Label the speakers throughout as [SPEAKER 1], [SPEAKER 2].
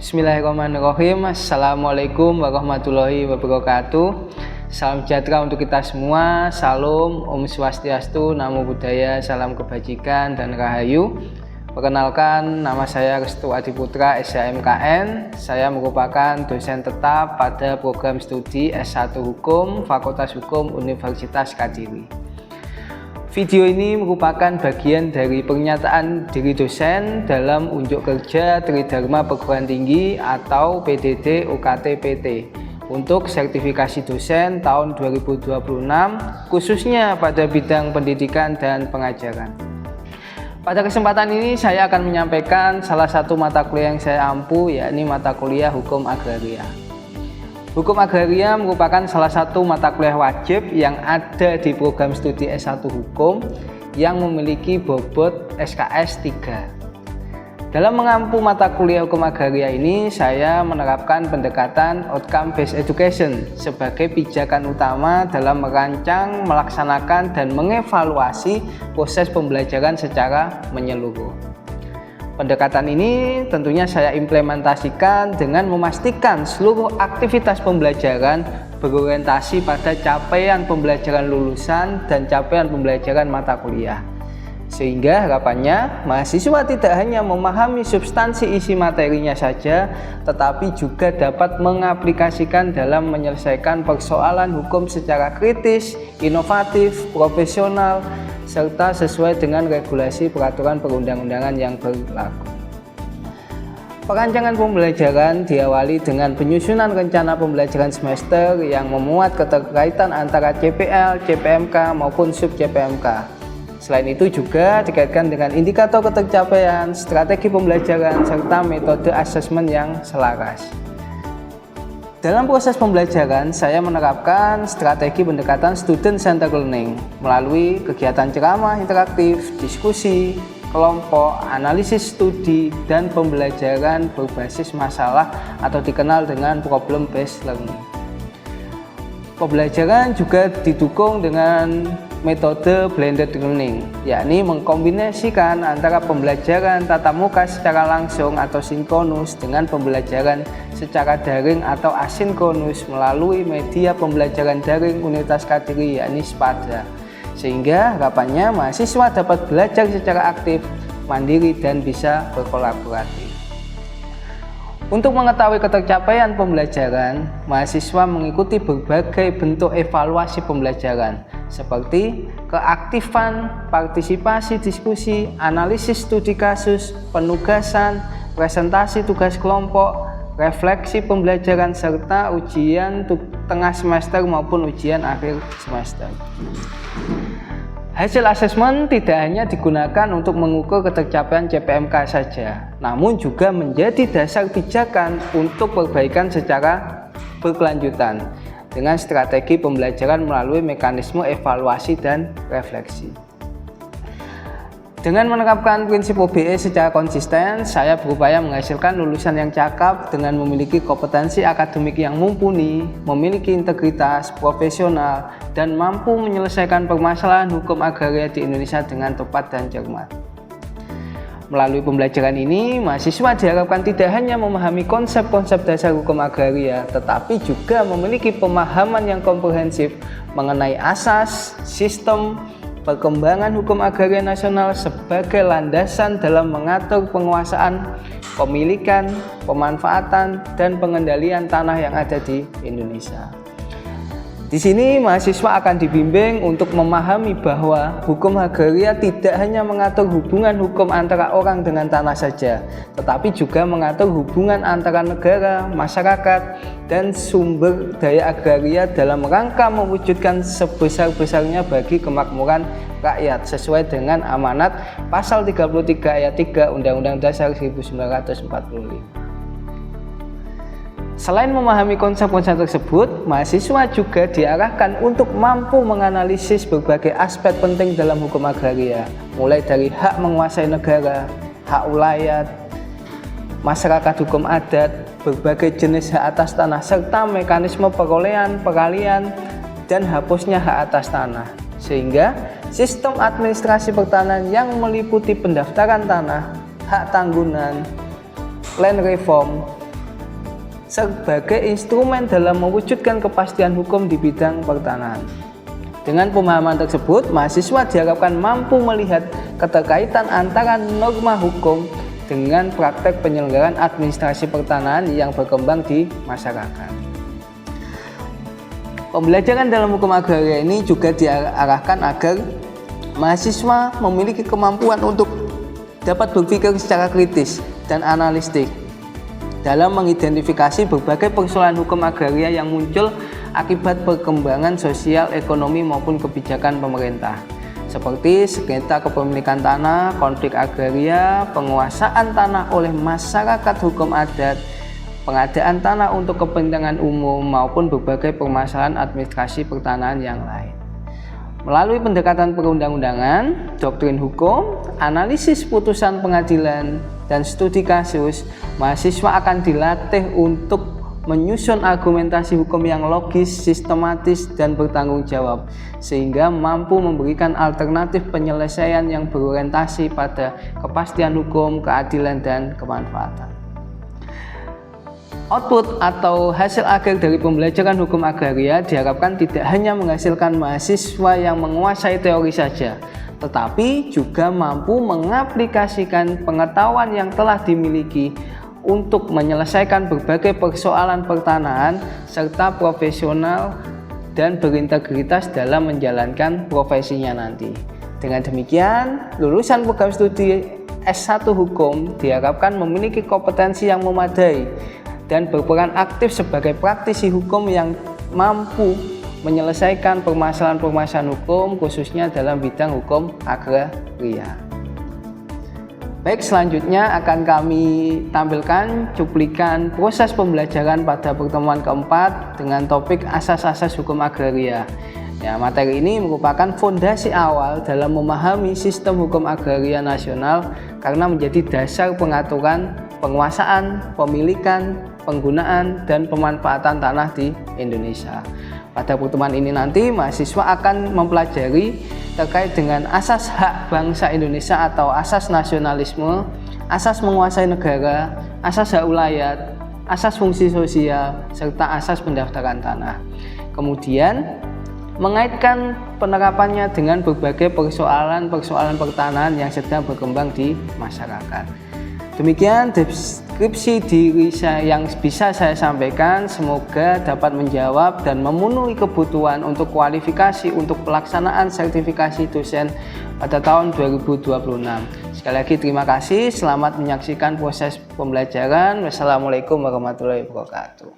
[SPEAKER 1] Bismillahirrahmanirrahim. Assalamualaikum warahmatullahi wabarakatuh. Salam sejahtera untuk kita semua. Salam, Om Swastiastu, Namo Buddhaya, salam kebajikan dan rahayu. Perkenalkan, nama saya Restu Adiputra, SHMKN. Saya merupakan dosen tetap pada program studi S1 Hukum, Fakultas Hukum Universitas Kediri. Video ini merupakan bagian dari pernyataan diri dosen dalam unjuk kerja Tridharma Perguruan Tinggi atau PDD UKT PT untuk sertifikasi dosen tahun 2026, khususnya pada bidang pendidikan dan pengajaran. Pada kesempatan ini saya akan menyampaikan salah satu mata kuliah yang saya ampu, yakni mata kuliah Hukum Agraria. Hukum Agraria merupakan salah satu mata kuliah wajib yang ada di program studi S1 Hukum yang memiliki bobot SKS 3. Dalam mengampu mata kuliah Hukum Agraria ini, saya menerapkan pendekatan Outcome Based Education sebagai pijakan utama dalam merancang, melaksanakan, dan mengevaluasi proses pembelajaran secara menyeluruh. Pendekatan ini tentunya saya implementasikan dengan memastikan seluruh aktivitas pembelajaran berorientasi pada capaian pembelajaran lulusan dan capaian pembelajaran mata kuliah. Sehingga harapannya mahasiswa tidak hanya memahami substansi isi materinya saja, tetapi juga dapat mengaplikasikan dalam menyelesaikan persoalan hukum secara kritis, inovatif, profesional, serta sesuai dengan regulasi peraturan perundang-undangan yang berlaku. Perancangan pembelajaran diawali dengan penyusunan rencana pembelajaran semester yang memuat keterkaitan antara CPL, CPMK maupun sub-CPMK. Selain itu juga dikaitkan dengan indikator ketercapaian, strategi pembelajaran, serta metode asesmen yang selaras. Dalam proses pembelajaran, saya menerapkan strategi pendekatan student-centered learning melalui kegiatan ceramah interaktif, diskusi, kelompok, analisis studi, dan pembelajaran berbasis masalah atau dikenal dengan problem-based learning. Pembelajaran juga didukung dengan metode blended learning, yakni mengkombinasikan antara pembelajaran tatap muka secara langsung atau sinkronus dengan pembelajaran secara daring atau asinkronus melalui media pembelajaran daring Universitas Kediri, yakni SPADA, sehingga harapannya mahasiswa dapat belajar secara aktif, mandiri, dan bisa berkolaborasi. Untuk mengetahui ketercapaian pembelajaran, mahasiswa mengikuti berbagai bentuk evaluasi pembelajaran seperti keaktifan, partisipasi diskusi, analisis studi kasus, penugasan, presentasi tugas kelompok, refleksi pembelajaran, serta ujian tengah semester maupun ujian akhir semester. Hasil asesmen tidak hanya digunakan untuk mengukur ketercapaian CPMK saja, namun juga menjadi dasar pijakan untuk perbaikan secara berkelanjutan dengan strategi pembelajaran melalui mekanisme evaluasi dan refleksi. Dengan menerapkan prinsip OBE secara konsisten, saya berupaya menghasilkan lulusan yang cakap dengan memiliki kompetensi akademik yang mumpuni, memiliki integritas, profesional, dan mampu menyelesaikan permasalahan hukum agraria di Indonesia dengan tepat dan cermat. Melalui pembelajaran ini, mahasiswa diharapkan tidak hanya memahami konsep-konsep dasar hukum agraria, tetapi juga memiliki pemahaman yang komprehensif mengenai asas, sistem, perkembangan hukum agraria nasional sebagai landasan dalam mengatur penguasaan, pemilikan, pemanfaatan, dan pengendalian tanah yang ada di Indonesia. Di sini mahasiswa akan dibimbing untuk memahami bahwa hukum agraria tidak hanya mengatur hubungan hukum antara orang dengan tanah saja, tetapi juga mengatur hubungan antara negara, masyarakat, dan sumber daya agraria dalam rangka mewujudkan sebesar-besarnya bagi kemakmuran rakyat sesuai dengan amanat pasal 33 ayat 3 Undang-Undang Dasar 1945. Selain memahami konsep-konsep tersebut, mahasiswa juga diarahkan untuk mampu menganalisis berbagai aspek penting dalam hukum agraria, mulai dari hak menguasai negara, hak ulayat, masyarakat hukum adat, berbagai jenis hak atas tanah, serta mekanisme perolehan, peralihan, dan hapusnya hak atas tanah. Sehingga sistem administrasi pertanahan yang meliputi pendaftaran tanah, hak tanggunan, land reform, sebagai instrumen dalam mewujudkan kepastian hukum di bidang pertanahan. Dengan pemahaman tersebut, mahasiswa diharapkan mampu melihat keterkaitan antara norma hukum dengan praktek penyelenggaraan administrasi pertanahan yang berkembang di masyarakat. Pembelajaran dalam hukum agraria ini juga diarahkan agar mahasiswa memiliki kemampuan untuk dapat berpikir secara kritis dan analitik dalam mengidentifikasi berbagai persoalan hukum agraria yang muncul akibat perkembangan sosial, ekonomi maupun kebijakan pemerintah, seperti sengketa kepemilikan tanah, konflik agraria, penguasaan tanah oleh masyarakat hukum adat, pengadaan tanah untuk kepentingan umum, maupun berbagai permasalahan administrasi pertanahan yang lain. Melalui pendekatan perundang-undangan, doktrin hukum, analisis putusan pengadilan, dan studi kasus, mahasiswa akan dilatih untuk menyusun argumentasi hukum yang logis, sistematis, dan bertanggung jawab, sehingga mampu memberikan alternatif penyelesaian yang berorientasi pada kepastian hukum, keadilan, dan kemanfaatan. Output atau hasil akhir dari pembelajaran hukum agraria diharapkan tidak hanya menghasilkan mahasiswa yang menguasai teori saja, tetapi juga mampu mengaplikasikan pengetahuan yang telah dimiliki untuk menyelesaikan berbagai persoalan pertanahan serta profesional dan berintegritas dalam menjalankan profesinya nanti. Dengan demikian, lulusan program studi S1 Hukum diharapkan memiliki kompetensi yang memadai dan berperan aktif sebagai praktisi hukum yang mampu menyelesaikan permasalahan-permasalahan hukum khususnya dalam bidang hukum agraria. Baik, selanjutnya akan kami tampilkan cuplikan proses pembelajaran pada pertemuan keempat dengan topik asas-asas hukum agraria. Ya, materi ini merupakan fondasi awal dalam memahami sistem hukum agraria nasional karena menjadi dasar pengaturan, penguasaan, pemilikan, penggunaan, dan pemanfaatan tanah di Indonesia. Pada pertemuan ini nanti mahasiswa akan mempelajari terkait dengan asas hak bangsa Indonesia atau asas nasionalisme, asas menguasai negara, asas hak ulayat, asas fungsi sosial, serta asas pendaftaran tanah. Kemudian mengaitkan penerapannya dengan berbagai persoalan pertanahan yang sedang berkembang di masyarakat. Demikian deskripsi diri saya yang bisa saya sampaikan, semoga dapat menjawab dan memenuhi kebutuhan untuk kualifikasi untuk pelaksanaan sertifikasi dosen pada tahun 2026. Sekali lagi terima kasih, selamat menyaksikan proses pembelajaran. Wassalamualaikum warahmatullahi wabarakatuh.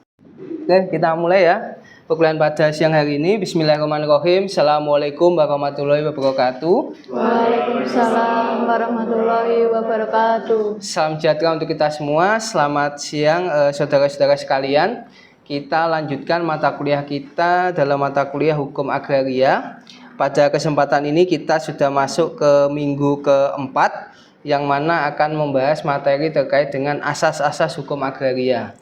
[SPEAKER 1] Oke, kita mulai ya. Perkuliahan pada siang hari ini. Bismillahirrahmanirrahim. Assalamualaikum warahmatullahi wabarakatuh.
[SPEAKER 2] Waalaikumsalam warahmatullahi wabarakatuh.
[SPEAKER 1] Salam sejahtera untuk kita semua. Selamat siang saudara-saudara sekalian. Kita lanjutkan mata kuliah kita dalam mata kuliah hukum agraria. Pada kesempatan ini kita sudah masuk ke minggu keempat, yang mana akan membahas materi terkait dengan asas-asas hukum agraria.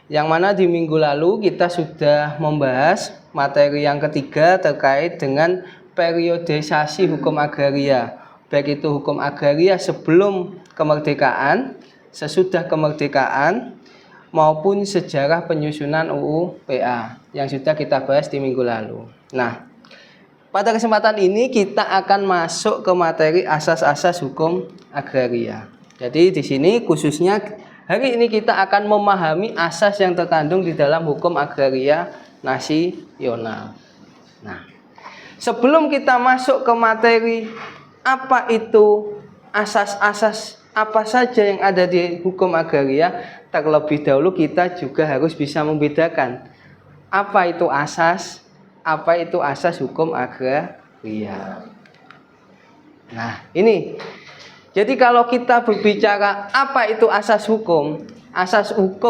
[SPEAKER 1] Yang mana di minggu lalu kita sudah membahas materi yang ketiga terkait dengan periodisasi hukum agraria, baik itu hukum agraria sebelum kemerdekaan, sesudah kemerdekaan, maupun sejarah penyusunan UU PA yang sudah kita bahas di minggu lalu. Nah, pada kesempatan ini kita akan masuk ke materi asas-asas hukum agraria. Jadi di sini khususnya hari ini kita akan memahami asas yang terkandung di dalam hukum agraria nasional. Nah, sebelum kita masuk ke materi apa itu asas-asas apa saja yang ada di hukum agraria, terlebih dahulu kita juga harus bisa membedakan apa itu asas hukum agraria. Nah, ini. Jadi kalau kita berbicara apa itu asas hukum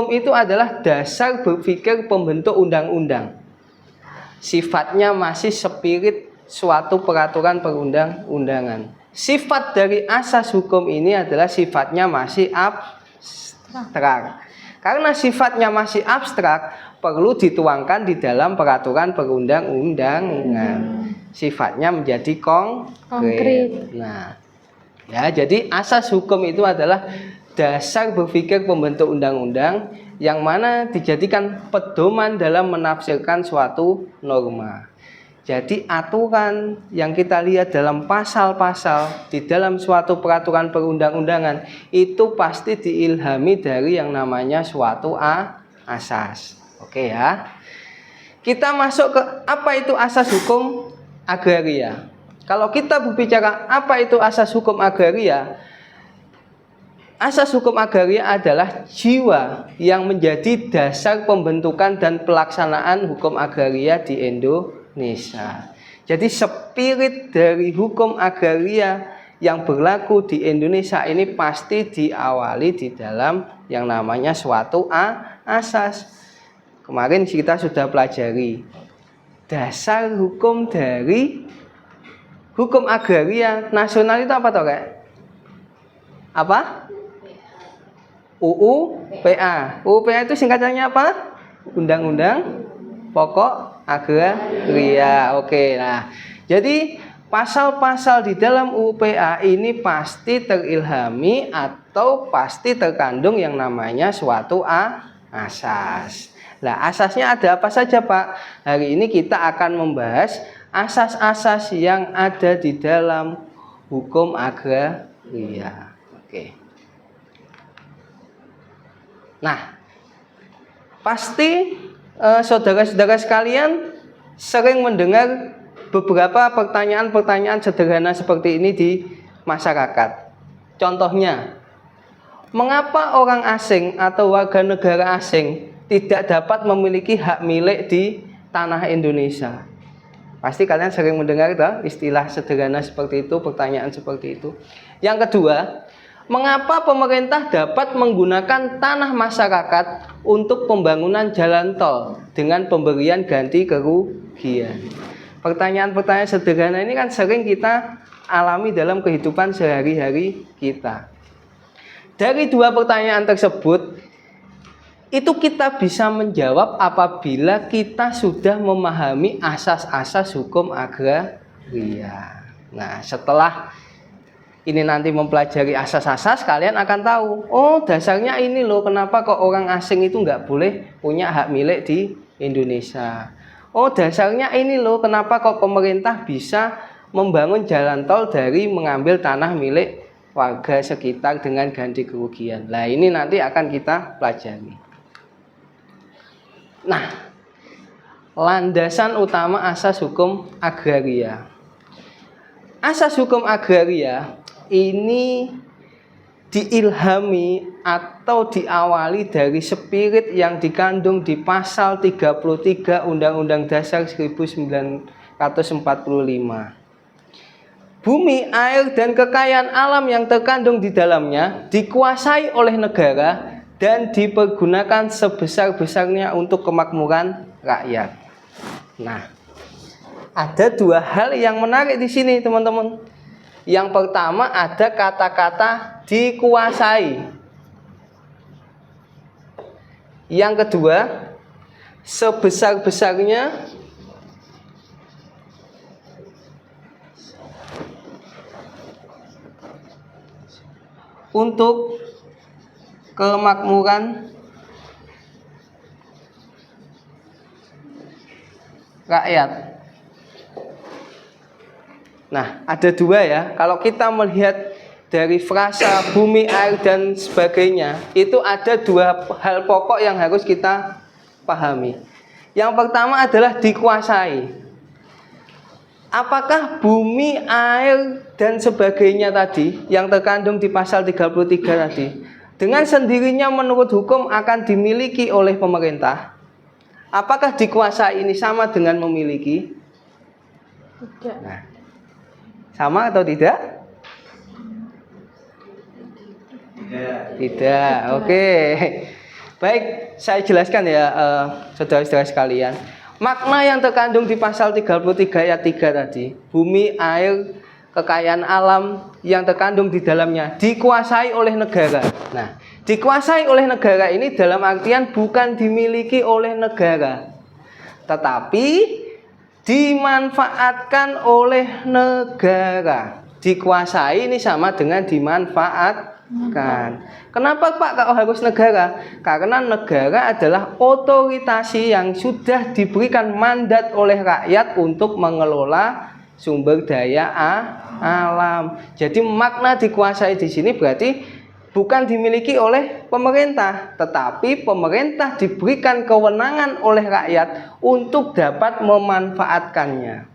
[SPEAKER 1] itu adalah dasar berpikir pembentuk undang-undang. Sifatnya masih spirit suatu peraturan perundang-undangan. Sifat dari asas hukum ini adalah sifatnya masih abstrak. Karena sifatnya masih abstrak, perlu dituangkan di dalam peraturan perundang-undangan. Sifatnya menjadi konkret. Nah, ya, jadi asas hukum itu adalah dasar berpikir pembentuk undang-undang yang mana dijadikan pedoman dalam menafsirkan suatu norma. Jadi aturan yang kita lihat dalam pasal-pasal di dalam suatu peraturan perundang-undangan itu pasti diilhami dari yang namanya suatu asas. Oke ya. Kita masuk ke apa itu asas hukum agraria. Kalau kita berbicara apa itu asas hukum agraria, asas hukum agraria adalah jiwa yang menjadi dasar pembentukan dan pelaksanaan hukum agraria di Indonesia. Jadi spirit dari hukum agraria yang berlaku di Indonesia ini pasti diawali di dalam yang namanya suatu asas. Kemarin kita sudah pelajari dasar hukum dari hukum agraria nasional itu apa toh kayak? Apa? UUPA. UUPA itu singkatannya apa? Undang-undang Pokok Agraria. Oke, nah, jadi pasal-pasal di dalam UUPA ini pasti terilhami atau pasti terkandung yang namanya suatu asas. Nah, asasnya ada apa saja, Pak? Hari ini kita akan membahas asas-asas yang ada di dalam hukum agraria. Oke. Nah, pasti saudara-saudara sekalian sering mendengar beberapa pertanyaan-pertanyaan sederhana seperti ini di masyarakat. Contohnya, mengapa orang asing atau warga negara asing tidak dapat memiliki hak milik di tanah Indonesia? Pasti kalian sering mendengar istilah sederhana seperti itu, pertanyaan seperti itu. Yang kedua, mengapa pemerintah dapat menggunakan tanah masyarakat untuk pembangunan jalan tol dengan pemberian ganti kerugian? Pertanyaan-pertanyaan sederhana ini kan sering kita alami dalam kehidupan sehari-hari kita. Dari dua pertanyaan tersebut, itu kita bisa menjawab apabila kita sudah memahami asas-asas hukum agraria. Nah, setelah ini nanti mempelajari asas-asas, kalian akan tahu, oh dasarnya ini loh, kenapa kok orang asing itu nggak boleh punya hak milik di Indonesia. Oh dasarnya ini loh, kenapa kok pemerintah bisa membangun jalan tol dari mengambil tanah milik warga sekitar dengan ganti kerugian. Nah, ini nanti akan kita pelajari. Nah, landasan utama asas hukum agraria. Asas hukum agraria ini diilhami atau diawali dari spirit yang dikandung di pasal 33 Undang-Undang Dasar 1945. Bumi, air, dan kekayaan alam yang terkandung di dalamnya dikuasai oleh negara dan dipergunakan sebesar-besarnya untuk kemakmuran rakyat. Nah, ada dua hal yang menarik di sini, teman-teman. Yang pertama ada kata-kata dikuasai. Yang kedua, sebesar-besarnya untuk kemakmuran rakyat. Nah, ada dua ya. Kalau kita melihat dari frasa bumi, air, dan sebagainya, itu ada dua hal pokok yang harus kita pahami. Yang pertama adalah dikuasai. Apakah bumi, air, dan sebagainya tadi yang terkandung di pasal 33 tadi dengan sendirinya menurut hukum akan dimiliki oleh pemerintah? Apakah dikuasai ini sama dengan memiliki?
[SPEAKER 2] Tidak.
[SPEAKER 1] Nah, sama atau tidak? Tidak. Oke. Baik, saya jelaskan ya saudara-saudara sekalian. Makna yang terkandung di pasal 33 ayat 3 tadi, bumi, air, kekayaan alam yang terkandung di dalamnya dikuasai oleh negara. Nah, dikuasai oleh negara ini dalam artian bukan dimiliki oleh negara, tetapi dimanfaatkan oleh negara. Dikuasai ini sama dengan dimanfaatkan. Kenapa Pak kalau harus negara? Karena negara adalah otoritasi yang sudah diberikan mandat oleh rakyat untuk mengelola sumber daya alam. Jadi makna dikuasai di sini berarti bukan dimiliki oleh pemerintah, tetapi pemerintah diberikan kewenangan oleh rakyat untuk dapat memanfaatkannya.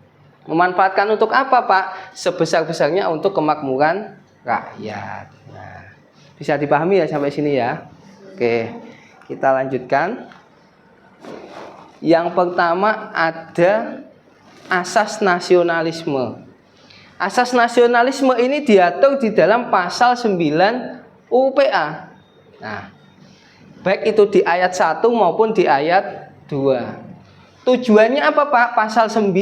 [SPEAKER 1] Memanfaatkan untuk apa Pak? Sebesar-besarnya untuk kemakmuran rakyat. Nah, bisa dipahami ya sampai sini ya. Oke, kita lanjutkan. Yang pertama ada asas nasionalisme. Asas nasionalisme ini diatur di dalam pasal 9 UPA. Nah, baik itu di ayat 1 maupun di ayat 2. Tujuannya apa Pak? Pasal 9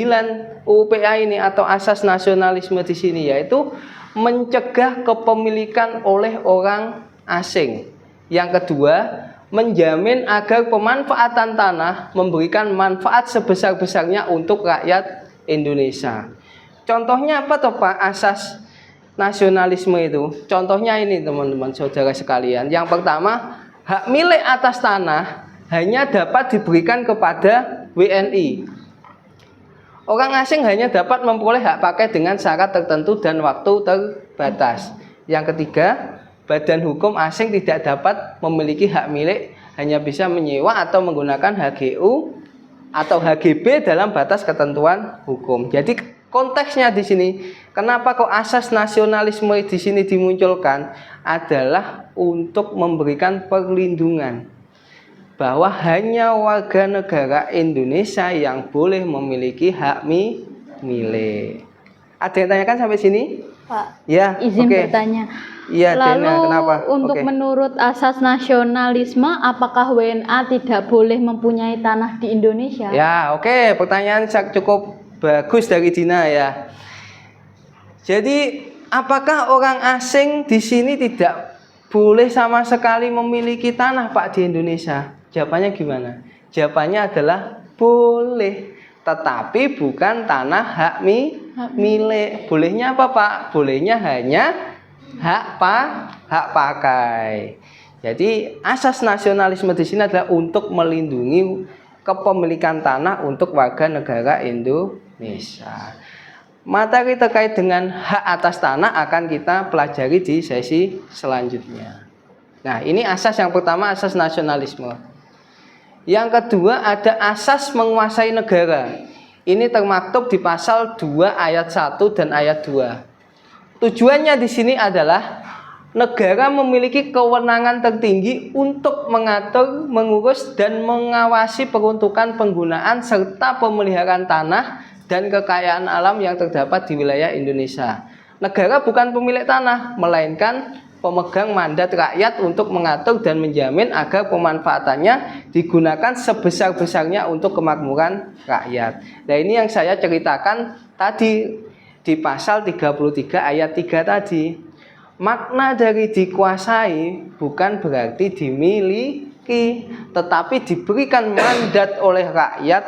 [SPEAKER 1] UPA ini atau asas nasionalisme di sini yaitu mencegah kepemilikan oleh orang asing. Yang kedua, menjamin agar pemanfaatan tanah memberikan manfaat sebesar-besarnya untuk rakyat Indonesia. Contohnya apa toh Pak asas nasionalisme itu? Contohnya ini teman-teman saudara sekalian. Yang pertama, hak milik atas tanah hanya dapat diberikan kepada WNI. Orang asing hanya dapat memperoleh hak pakai dengan syarat tertentu dan waktu terbatas. Yang ketiga, badan hukum asing tidak dapat memiliki hak milik, hanya bisa menyewa atau menggunakan HGU atau HGB dalam batas ketentuan hukum. Jadi konteksnya di sini, kenapa kok asas nasionalisme di sini dimunculkan adalah untuk memberikan perlindungan bahwa hanya warga negara Indonesia yang boleh memiliki hak milik. Ada yang tanyakan sampai sini?
[SPEAKER 2] Pak,
[SPEAKER 1] ya,
[SPEAKER 2] izin bertanya.
[SPEAKER 1] Iya,
[SPEAKER 2] Lalu
[SPEAKER 1] Dena, kenapa?
[SPEAKER 2] untuk menurut asas nasionalisme, apakah WNA tidak boleh mempunyai tanah di Indonesia?
[SPEAKER 1] Ya, oke. Pertanyaan cukup bagus dari Dina ya. Jadi, apakah orang asing di sini tidak boleh sama sekali memiliki tanah Pak di Indonesia? Jawabannya gimana? Jawabannya adalah boleh, tetapi bukan tanah hak milik. Bolehnya apa Pak? Bolehnya hanya hak pakai. Jadi asas nasionalisme di sini adalah untuk melindungi kepemilikan tanah untuk warga negara Indonesia. Materi terkait dengan hak atas tanah akan kita pelajari di sesi selanjutnya. Nah, ini asas yang pertama, asas nasionalisme. Yang kedua ada asas menguasai negara. Ini termaktub di pasal 2 ayat 1 dan ayat 2. Tujuannya di sini adalah negara memiliki kewenangan tertinggi untuk mengatur, mengurus dan mengawasi peruntukan penggunaan serta pemeliharaan tanah dan kekayaan alam yang terdapat di wilayah Indonesia. Negara bukan pemilik tanah, melainkan pemegang mandat rakyat untuk mengatur dan menjamin agar pemanfaatannya digunakan sebesar-besarnya untuk kemakmuran rakyat. Nah, ini yang saya ceritakan tadi di pasal 33 ayat 3 tadi. Makna dari dikuasai bukan berarti dimiliki, tetapi diberikan mandat oleh rakyat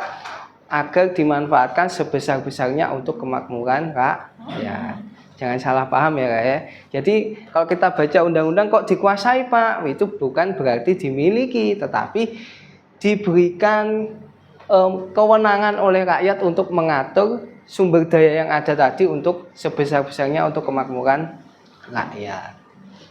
[SPEAKER 1] agar dimanfaatkan sebesar-besarnya untuk kemakmuran rakyat. Jangan salah paham ya Kak ya. Jadi kalau kita baca undang-undang kok dikuasai Pak, itu bukan berarti dimiliki, tetapi diberikan kewenangan oleh rakyat untuk mengatur sumber daya yang ada tadi untuk sebesar-besarnya untuk kemakmuran rakyat.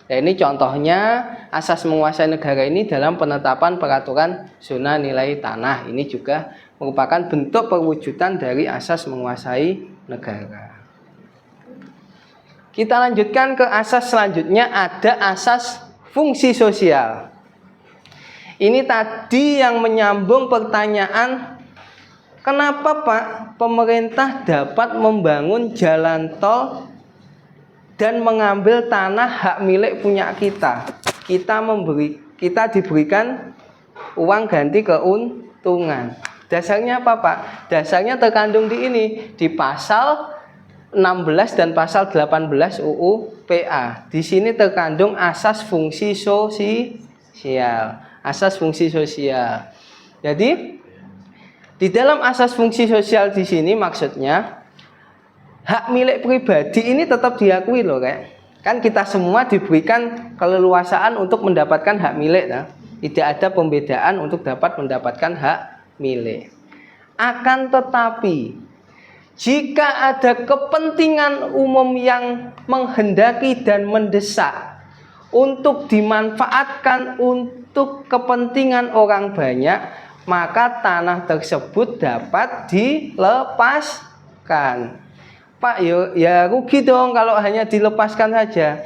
[SPEAKER 1] Nah, ini contohnya asas menguasai negara ini dalam penetapan peraturan zona nilai tanah. Ini juga merupakan bentuk perwujudan dari asas menguasai negara. Kita lanjutkan ke asas selanjutnya, ada asas fungsi sosial. Ini tadi yang menyambung pertanyaan, kenapa Pak pemerintah dapat membangun jalan tol dan mengambil tanah hak milik punya kita? Kita diberikan uang ganti keuntungan. Dasarnya apa Pak? Dasarnya terkandung di ini, di pasal 16 dan pasal 18 UU PA. Di sini terkandung asas fungsi sosial. Asas fungsi sosial. Jadi di dalam asas fungsi sosial di sini maksudnya hak milik pribadi ini tetap diakui loh kayak. Kan kita semua diberikan keleluasaan untuk mendapatkan hak milik. Nah. Tidak ada pembedaan untuk dapat mendapatkan hak milik. Akan tetapi, jika ada kepentingan umum yang menghendaki dan mendesak untuk dimanfaatkan untuk kepentingan orang banyak, maka tanah tersebut dapat dilepaskan. Pak, ya rugi dong kalau hanya dilepaskan saja.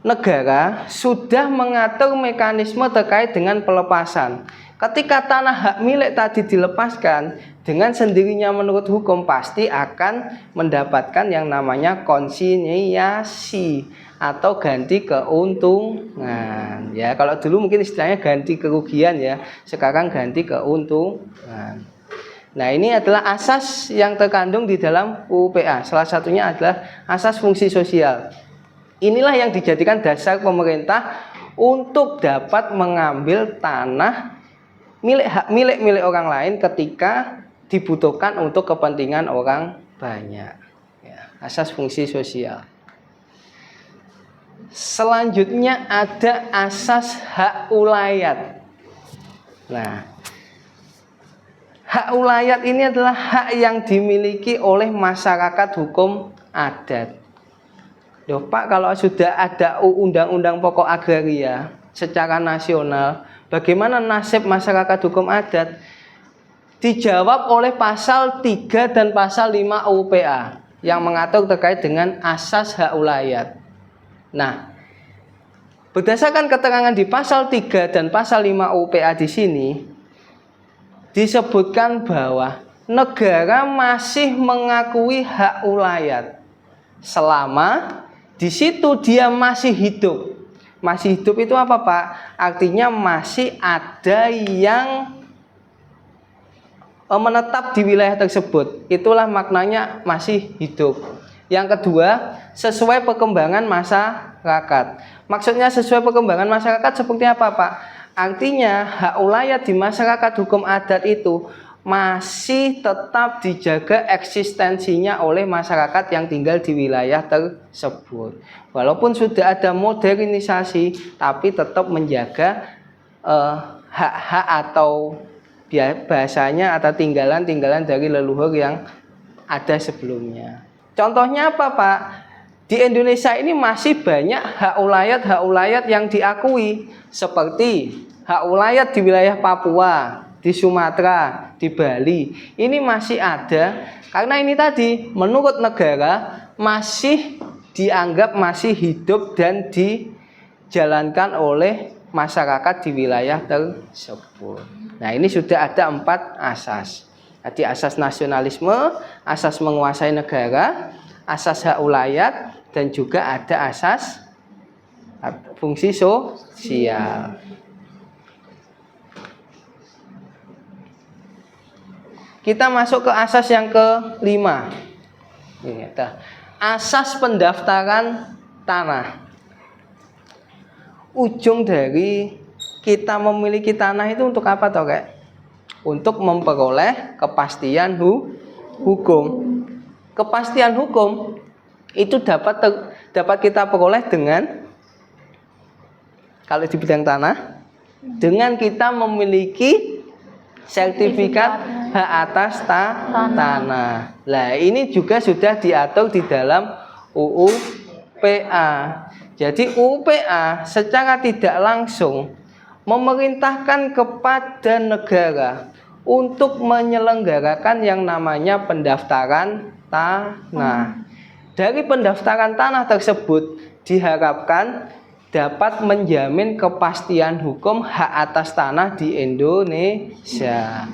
[SPEAKER 1] Negara sudah mengatur mekanisme terkait dengan pelepasan. Ketika tanah hak milik tadi dilepaskan, dengan sendirinya menurut hukum pasti akan mendapatkan yang namanya konsiliasi atau ganti keuntungan. Ya, kalau dulu mungkin istilahnya ganti kerugian ya, sekarang ganti keuntungan. Nah, ini adalah asas yang terkandung di dalam UU PA. Salah satunya adalah asas fungsi sosial. Inilah yang dijadikan dasar pemerintah untuk dapat mengambil tanah hak milik orang lain ketika dibutuhkan untuk kepentingan orang banyak. Ya, asas fungsi sosial. Selanjutnya ada asas hak ulayat. Nah, hak ulayat ini adalah hak yang dimiliki oleh masyarakat hukum adat. Loh Pak, kalau sudah ada undang-undang pokok agraria secara nasional, bagaimana nasib masyarakat hukum adat? Dijawab oleh pasal 3 dan pasal 5 UU PA yang mengatur terkait dengan asas hak ulayat. Nah, berdasarkan keterangan di pasal 3 dan pasal 5 UU PA di sini, disebutkan bahwa negara masih mengakui hak ulayat selama di situ dia masih hidup. Masih hidup itu apa Pak? Artinya masih ada yang menetap di wilayah tersebut. Itulah maknanya masih hidup. Yang kedua, sesuai perkembangan masyarakat. Maksudnya sesuai perkembangan masyarakat seperti apa Pak? Artinya hak ulayat di masyarakat hukum adat itu masih tetap dijaga eksistensinya oleh masyarakat yang tinggal di wilayah tersebut. Walaupun sudah ada modernisasi, tapi tetap menjaga hak-hak atau bahasanya atau tinggalan-tinggalan dari leluhur yang ada sebelumnya. Contohnya apa Pak? Di Indonesia ini masih banyak hak ulayat yang diakui, seperti hak ulayat di wilayah Papua, di Sumatera, di Bali. Ini masih ada karena ini tadi menurut negara masih dianggap masih hidup dan dijalankan oleh masyarakat di wilayah tersebut. Nah, ini sudah ada 4 asas. Jadi asas nasionalisme, asas menguasai negara, asas hak ulayat, dan juga ada asas fungsi sosial. Kita masuk ke asas yang kelima. Ini ada asas pendaftaran tanah. Ujung dari kita memiliki tanah itu untuk apa toh, Kak? Untuk memperoleh kepastian hukum. Kepastian hukum itu dapat kita peroleh dengan, kalau di bidang tanah, dengan kita memiliki sertifikat hak atas tanah. Nah, ini juga sudah diatur di dalam UU PA. Jadi UU PA secara tidak langsung memerintahkan kepada negara untuk menyelenggarakan yang namanya pendaftaran tanah. Dari pendaftaran tanah tersebut diharapkan dapat menjamin kepastian hukum hak atas tanah di Indonesia.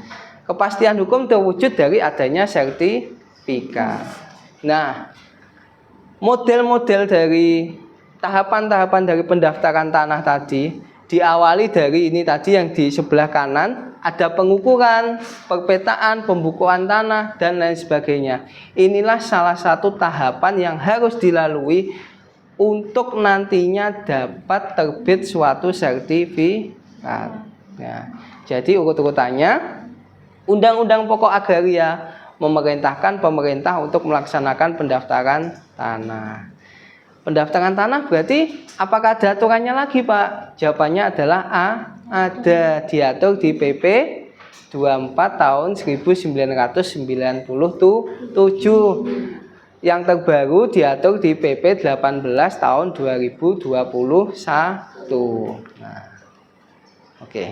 [SPEAKER 1] Kepastian hukum terwujud dari adanya sertifikat. Nah, model-model dari tahapan-tahapan dari pendaftaran tanah tadi diawali dari ini tadi yang di sebelah kanan, ada pengukuran, perpetaan, pembukuan tanah, dan lain sebagainya. Inilah salah satu tahapan yang harus dilalui untuk nantinya dapat terbit suatu sertifikat. Nah, jadi urut-urutannya, Undang-Undang Pokok Agraria memerintahkan pemerintah untuk melaksanakan pendaftaran tanah. Pendaftaran tanah berarti apakah ada aturannya lagi, Pak? Jawabannya adalah A, ada, diatur di PP 24 tahun 1997. Yang terbaru diatur di PP 18 tahun 2021. Nah, oke.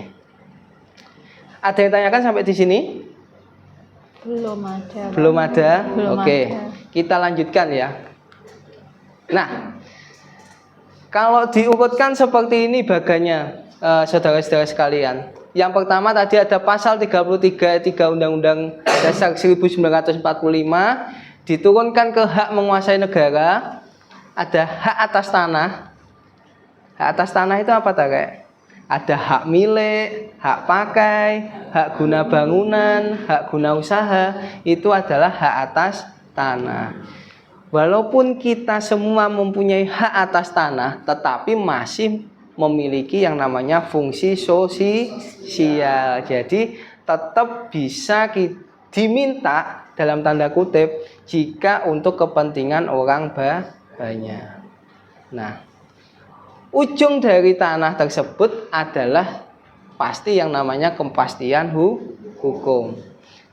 [SPEAKER 1] Ada yang tanyakan sampai di sini?
[SPEAKER 2] Belum ada.
[SPEAKER 1] Belum ada?
[SPEAKER 2] Belum
[SPEAKER 1] Oke.
[SPEAKER 2] ada.
[SPEAKER 1] Kita lanjutkan ya. Nah, kalau diurutkan seperti ini bagannya, saudara-saudara sekalian. Yang pertama tadi ada pasal 33 ayat 3 Undang-Undang Dasar 1945, diturunkan ke hak menguasai negara, ada hak atas tanah. Hak atas tanah itu apa tak? Ada hak milik, hak pakai, hak guna bangunan, hak guna usaha, itu adalah hak atas tanah. Walaupun kita semua mempunyai hak atas tanah, tetapi masih memiliki yang namanya fungsi sosial. Jadi tetap bisa diminta dalam tanda kutip jika untuk kepentingan orang banyak. Nah, ujung dari tanah tersebut adalah pasti yang namanya kepastian hukum.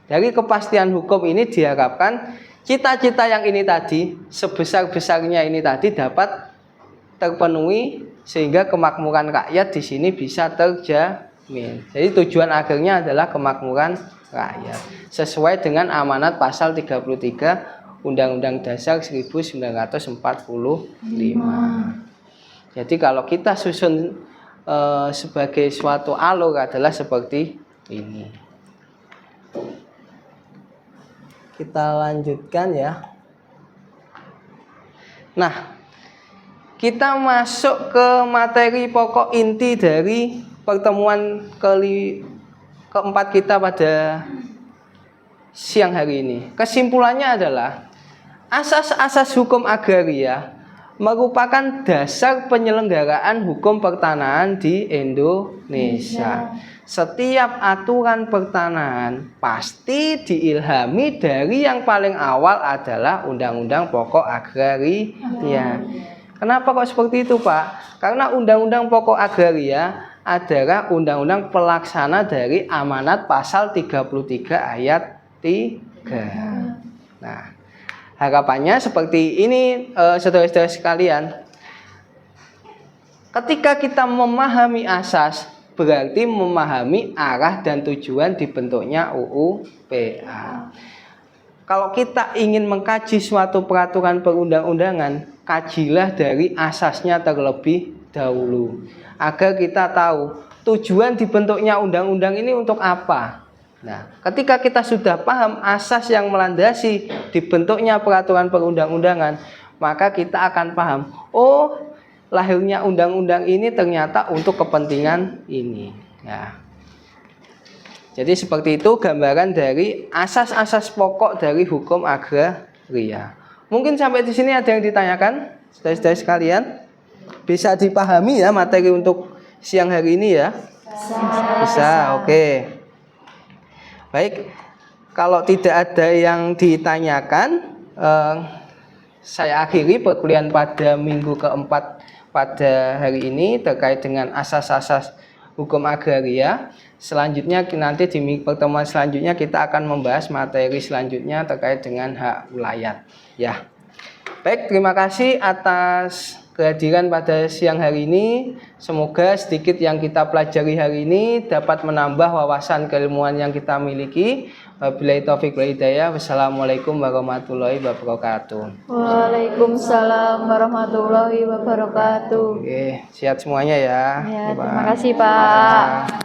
[SPEAKER 1] Dari kepastian hukum ini diharapkan cita-cita yang ini tadi, sebesar-besarnya ini tadi dapat terpenuhi sehingga kemakmuran rakyat di sini bisa terjamin. Jadi tujuan akhirnya adalah kemakmuran rakyat sesuai dengan amanat pasal 33 Undang-Undang Dasar 1945. Jadi kalau kita susun sebagai suatu alur adalah seperti ini. Kita lanjutkan ya. Nah, kita masuk ke materi pokok inti dari pertemuan keempat kita pada siang hari ini. Kesimpulannya adalah asas-asas hukum agraria merupakan dasar penyelenggaraan hukum pertanahan di Indonesia. Setiap aturan pertanahan pasti diilhami dari yang paling awal adalah Undang-Undang Pokok Agraria. Kenapa kok seperti itu, Pak? Karena Undang-Undang Pokok Agraria adalah undang-undang pelaksana dari amanat pasal 33 ayat 3. Nah, harapannya seperti ini, saudara-saudara sekalian. Ketika kita memahami asas, berarti memahami arah dan tujuan dibentuknya UU PA. Kalau kita ingin mengkaji suatu peraturan perundang-undangan, kajilah dari asasnya terlebih dahulu agar kita tahu tujuan dibentuknya undang-undang ini untuk apa. Nah, ketika kita sudah paham asas yang melandasi dibentuknya peraturan perundang-undangan, maka kita akan paham, oh, lahirnya undang-undang ini ternyata untuk kepentingan ini. Ya. Jadi seperti itu gambaran dari asas-asas pokok dari hukum agraria. Mungkin sampai di sini ada yang ditanyakan, saudara-saudara sekalian? Bisa dipahami ya materi untuk siang hari ini ya? Bisa, oke. Baik, kalau tidak ada yang ditanyakan, saya akhiri perkuliahan pada minggu keempat pada hari ini terkait dengan asas-asas hukum agraria. Selanjutnya nanti di pertemuan selanjutnya kita akan membahas materi selanjutnya terkait dengan hak wilayah. Ya, baik, terima kasih atas kehadiran pada siang hari ini. Semoga sedikit yang kita pelajari hari ini dapat menambah wawasan keilmuan yang kita miliki. Wabillahi taufiq wal hidayah. Wassalamualaikum warahmatullahi wabarakatuh.
[SPEAKER 2] Waalaikumsalam warahmatullahi wabarakatuh.
[SPEAKER 1] Oke, sehat semuanya ya.
[SPEAKER 2] Ya, terima kasih, Pak.